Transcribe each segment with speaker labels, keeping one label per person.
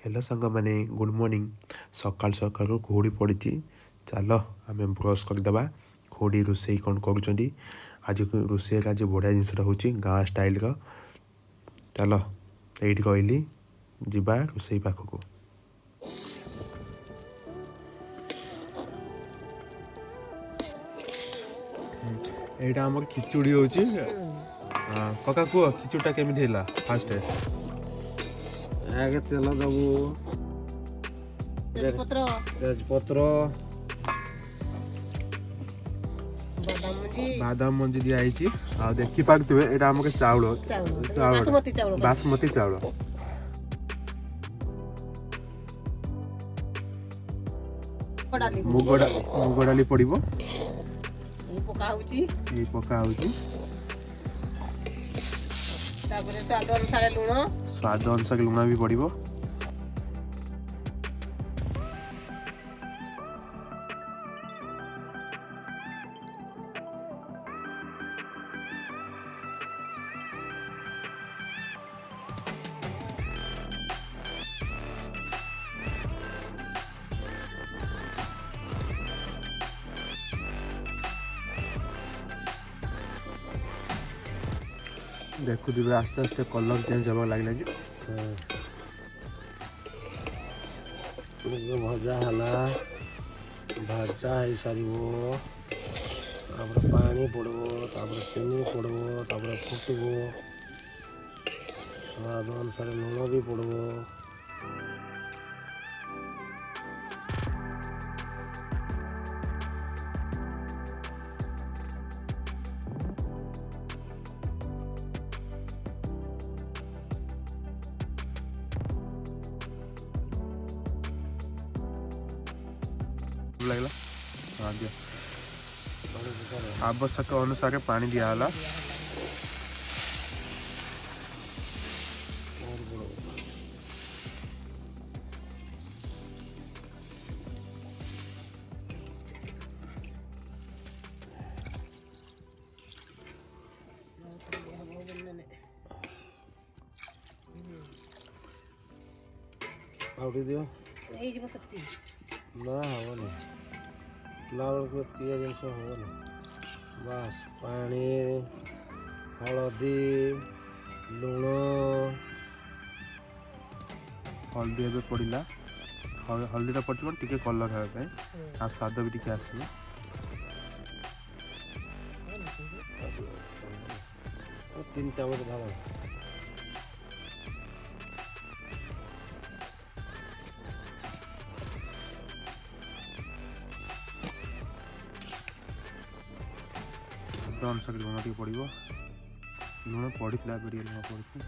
Speaker 1: hello सांग मैंने good morning सकाल सकाल घोड़ी पड़ी चल आम ब्रश करदे खोड़ी रोसे कौन कर आज रोसे आज बढ़िया जिनसा हूँ गाँ स्टाइल चल ये कहली जा रोसे पाखक यहाँ आम खिचुड़ी हो कका कह खिचुड़ा केमी फास्ट
Speaker 2: आगे तेल दबू तेजपत्र
Speaker 1: बादाम मंजी दिखाई आ देखी पारे यहाँ आम चाउल बासमती चाउल मुग डाली पड़ो पका स्वाद अनुसार लुण भी पड़ो देखु आस्ते आस्ते कलर चेंज होगा लगे
Speaker 2: भजा है भजा हो सार पानी पड़ो चीनी पड़ो फुटबो स्वाद अनुसार लुण भी पड़ो
Speaker 1: लगला हाँ दिया आवश्यक अनुसार पानी दिहला
Speaker 2: आउटी दियो ना हवनी लावल को किया जिनस हवनी बस पानी हलदी लुण
Speaker 1: हल्दी एवं पड़ा हल्दीटा पड़े टे कलर हाँपाई आ स्वाद भी टे आसो
Speaker 2: तीन चामच ढाल
Speaker 1: अनुसार लुण टे पड़ो लुण पड़ा लुण पड़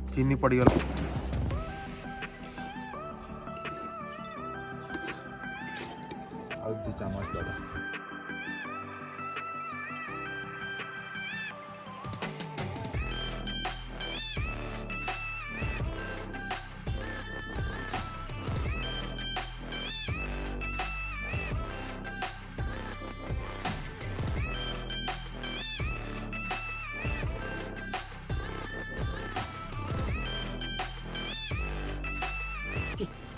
Speaker 1: चीनी पड़गला
Speaker 2: दो चामच दबा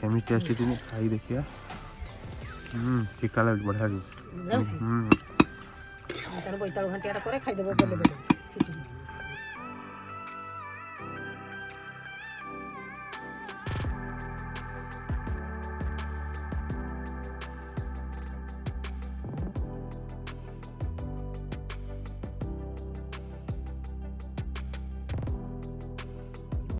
Speaker 1: केमी टेस्ट थी खाई देखिए ठीक बढ़िया
Speaker 3: बोइतालु घंटिया खाइदेव